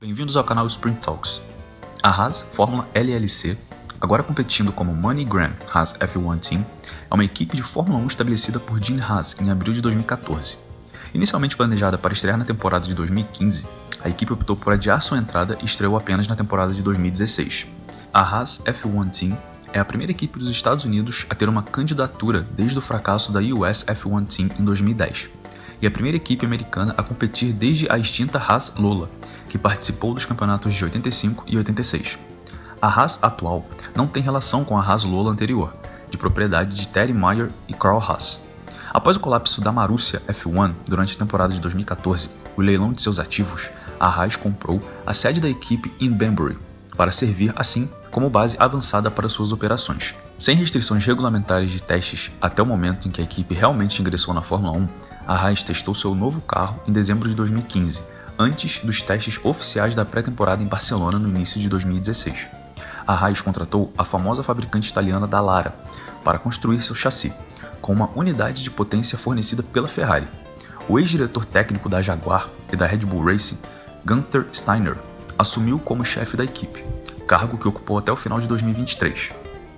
Bem-vindos ao canal Sprint Talks. A Haas Fórmula LLC, agora competindo como MoneyGram Haas F1 Team, é uma equipe de Fórmula 1 estabelecida por Gene Haas em abril de 2014. Inicialmente planejada para estrear na temporada de 2015, a equipe optou por adiar sua entrada e estreou apenas na temporada de 2016. A Haas F1 Team é a primeira equipe dos Estados Unidos a ter uma candidatura desde o fracasso da US F1 Team em 2010, e a primeira equipe americana a competir desde a extinta Haas Lola, que participou dos campeonatos de 85 e 86. A Haas atual não tem relação com a Haas Lola anterior, de propriedade de Terry Meyer e Carl Haas. Após o colapso da Marussia F1 durante a temporada de 2014, o leilão de seus ativos, a Haas comprou a sede da equipe em Banbury, para servir assim como base avançada para suas operações. Sem restrições regulamentares de testes até o momento em que a equipe realmente ingressou na Fórmula 1, a Haas testou seu novo carro em dezembro de 2015, antes dos testes oficiais da pré-temporada em Barcelona no início de 2016. A Haas contratou a famosa fabricante italiana Dallara para construir seu chassi, com uma unidade de potência fornecida pela Ferrari. O ex-diretor técnico da Jaguar e da Red Bull Racing, Gunther Steiner, assumiu como chefe da equipe, cargo que ocupou até o final de 2023.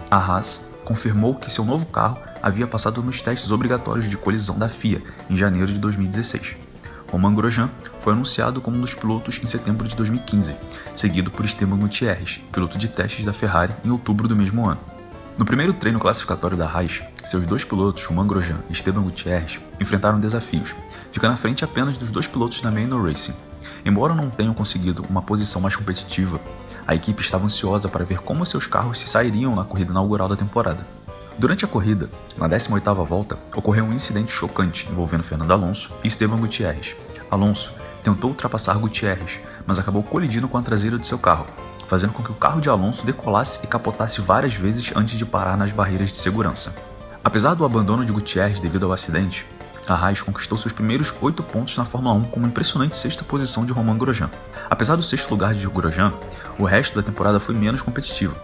A Haas confirmou que seu novo carro havia passado nos testes obrigatórios de colisão da FIA em janeiro de 2016. Romain Grosjean foi anunciado como um dos pilotos em setembro de 2015, seguido por Esteban Gutierrez, piloto de testes da Ferrari, em outubro do mesmo ano. No primeiro treino classificatório da Haas, seus dois pilotos, Romain Grosjean e Esteban Gutierrez, enfrentaram desafios, ficando à frente apenas dos dois pilotos da Manor Racing. Embora não tenham conseguido uma posição mais competitiva, a equipe estava ansiosa para ver como seus carros se sairiam na corrida inaugural da temporada. Durante a corrida, na 18ª volta, ocorreu um incidente chocante envolvendo Fernando Alonso e Esteban Gutierrez. Alonso tentou ultrapassar Gutierrez, mas acabou colidindo com a traseira de seu carro, fazendo com que o carro de Alonso decolasse e capotasse várias vezes antes de parar nas barreiras de segurança. Apesar do abandono de Gutierrez devido ao acidente, a Haas conquistou seus primeiros 8 pontos na Fórmula 1 com uma impressionante sexta posição de Romain Grosjean. Apesar do sexto lugar de Grosjean, o resto da temporada foi menos competitivo,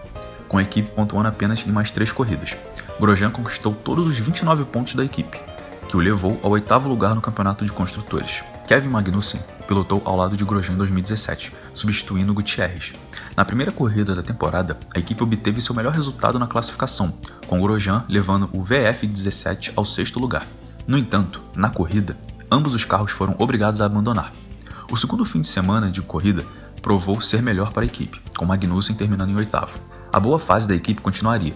com a equipe pontuando apenas em mais 3 corridas. Grosjean conquistou todos os 29 pontos da equipe, que o levou ao 8º lugar no campeonato de construtores. Kevin Magnussen pilotou ao lado de Grosjean em 2017, substituindo Gutierrez. Na primeira corrida da temporada, a equipe obteve seu melhor resultado na classificação, com Grosjean levando o VF17 ao 6º lugar. No entanto, na corrida, ambos os carros foram obrigados a abandonar. O segundo fim de semana de corrida provou ser melhor para a equipe, com Magnussen terminando em 8º. A boa fase da equipe continuaria,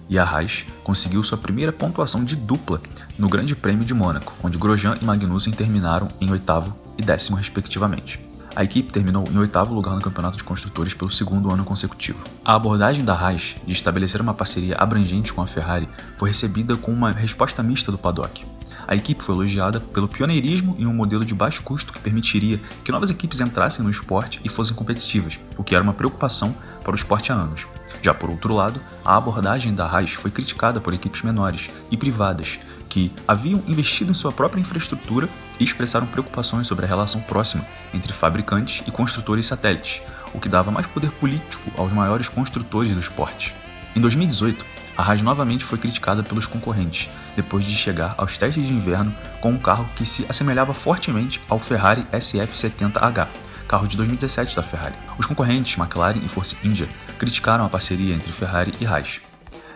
e a Haas conseguiu sua primeira pontuação de dupla no Grande Prêmio de Mônaco, onde Grosjean e Magnussen terminaram em 8º e 10º respectivamente. A equipe terminou em 8º lugar no Campeonato de Construtores pelo segundo ano consecutivo. A abordagem da Haas de estabelecer uma parceria abrangente com a Ferrari foi recebida com uma resposta mista do paddock. A equipe foi elogiada pelo pioneirismo em um modelo de baixo custo que permitiria que novas equipes entrassem no esporte e fossem competitivas, o que era uma preocupação para o esporte há anos. Já por outro lado, a abordagem da Haas foi criticada por equipes menores e privadas que haviam investido em sua própria infraestrutura e expressaram preocupações sobre a relação próxima entre fabricantes e construtores satélites, o que dava mais poder político aos maiores construtores do esporte. Em 2018, a Haas novamente foi criticada pelos concorrentes, depois de chegar aos testes de inverno com um carro que se assemelhava fortemente ao Ferrari SF70H, carro de 2017 da Ferrari. Os concorrentes McLaren e Force India criticaram a parceria entre Ferrari e Haas.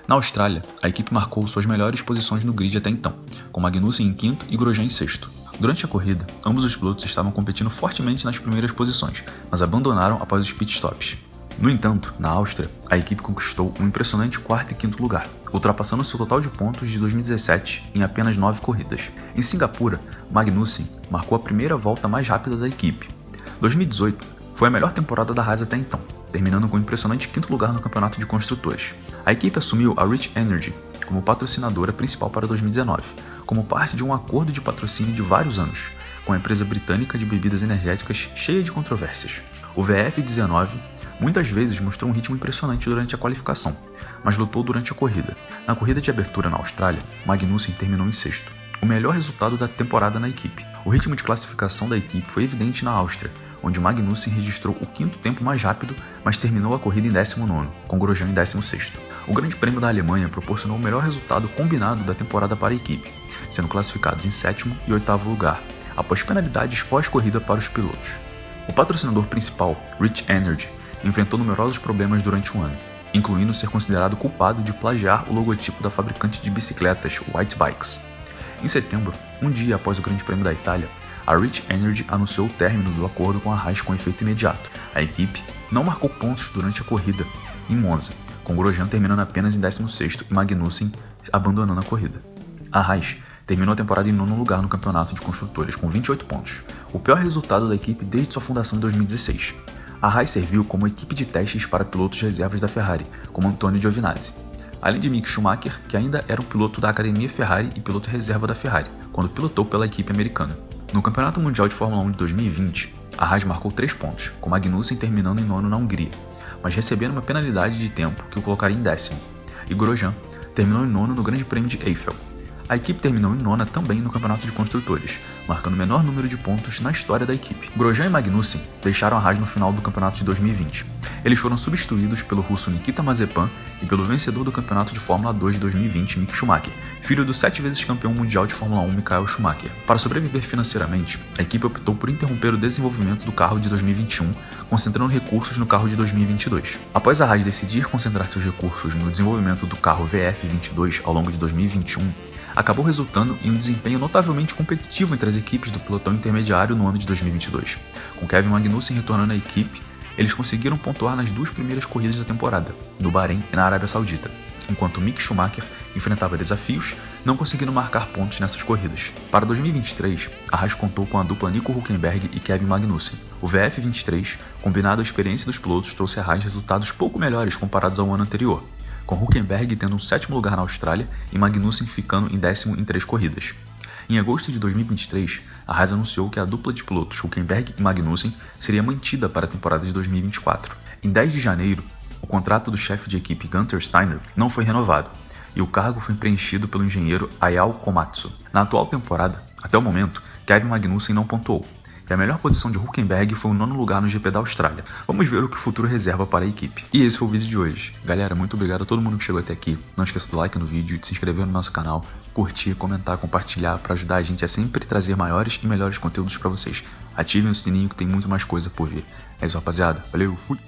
Na Austrália, a equipe marcou suas melhores posições no grid até então, com Magnussen em 5º e Grosjean em 6º. Durante a corrida, ambos os pilotos estavam competindo fortemente nas primeiras posições, mas abandonaram após os pitstops. No entanto, na Áustria, a equipe conquistou um impressionante 4º e 5º lugar, ultrapassando seu total de pontos de 2017 em apenas 9 corridas. Em Singapura, Magnussen marcou a primeira volta mais rápida da equipe. 2018 foi a melhor temporada da Haas até então, terminando com um impressionante 5º lugar no campeonato de construtores. A equipe assumiu a Rich Energy como patrocinadora principal para 2019, como parte de um acordo de patrocínio de vários anos, com a empresa britânica de bebidas energéticas cheia de controvérsias. O VF19 muitas vezes mostrou um ritmo impressionante durante a qualificação, mas lutou durante a corrida. Na corrida de abertura na Austrália, Magnussen terminou em 6º, o melhor resultado da temporada na equipe. O ritmo de classificação da equipe foi evidente na Áustria, onde Magnussen registrou o 5º tempo mais rápido, mas terminou a corrida em 19º, com Grosjean em 16º. O Grande Prêmio da Alemanha proporcionou o melhor resultado combinado da temporada para a equipe, sendo classificados em 7º e 8º lugar, após penalidades pós-corrida para os pilotos. O patrocinador principal, Rich Energy, enfrentou numerosos problemas durante o ano, incluindo ser considerado culpado de plagiar o logotipo da fabricante de bicicletas White Bikes. Em setembro, um dia após o Grande Prêmio da Itália, a Rich Energy anunciou o término do acordo com a Haas com efeito imediato. A equipe não marcou pontos durante a corrida em Monza, com Grosjean terminando apenas em 16º e Magnussen abandonando a corrida. A Haas terminou a temporada em 9º lugar no campeonato de construtores, com 28 pontos, o pior resultado da equipe desde sua fundação em 2016. A Haas serviu como equipe de testes para pilotos reservas da Ferrari, como Antonio Giovinazzi, além de Mick Schumacher, que ainda era um piloto da Academia Ferrari e piloto reserva da Ferrari, quando pilotou pela equipe americana. No Campeonato Mundial de Fórmula 1 de 2020, a Haas marcou 3 pontos, com Magnussen terminando em 9º na Hungria, mas recebendo uma penalidade de tempo que o colocaria em 10º, e Grosjean terminou em 9º no Grande Prêmio de Eiffel. A equipe terminou em 9ª também no Campeonato de Construtores, marcando o menor número de pontos na história da equipe. Grosjean e Magnussen deixaram a Haas no final do campeonato de 2020. Eles foram substituídos pelo russo Nikita Mazepin e pelo vencedor do Campeonato de Fórmula 2 de 2020, Mick Schumacher, filho do 7 vezes campeão mundial de Fórmula 1 Michael Schumacher. Para sobreviver financeiramente, a equipe optou por interromper o desenvolvimento do carro de 2021, concentrando recursos no carro de 2022. Após a Haas decidir concentrar seus recursos no desenvolvimento do carro VF22 ao longo de 2021, acabou resultando em um desempenho notavelmente competitivo entre as equipes do pelotão intermediário no ano de 2022. Com Kevin Magnussen retornando à equipe, eles conseguiram pontuar nas 2 primeiras corridas da temporada, no Bahrein e na Arábia Saudita, enquanto Mick Schumacher enfrentava desafios, não conseguindo marcar pontos nessas corridas. Para 2023, a Haas contou com a dupla Nico Hülkenberg e Kevin Magnussen. O VF23, combinado à experiência dos pilotos, trouxe a Haas resultados pouco melhores comparados ao ano anterior, com Hülkenberg tendo um 7º lugar na Austrália e Magnussen ficando em 10º em 3 corridas. Em agosto de 2023, a Haas anunciou que a dupla de pilotos Hülkenberg e Magnussen seria mantida para a temporada de 2024. Em 10 de janeiro, o contrato do chefe de equipe Gunther Steiner não foi renovado, e o cargo foi preenchido pelo engenheiro Ayao Komatsu. Na atual temporada, até o momento, Kevin Magnussen não pontuou, e a melhor posição de Hülkenberg foi o 9º lugar no GP da Austrália. Vamos ver o que o futuro reserva para a equipe. E esse foi o vídeo de hoje. Galera, muito obrigado a todo mundo que chegou até aqui. Não esqueça do like no vídeo, de se inscrever no nosso canal, curtir, comentar, compartilhar para ajudar a gente a sempre trazer maiores e melhores conteúdos para vocês. Ativem o sininho que tem muito mais coisa por vir. É isso, rapaziada. Valeu, fui!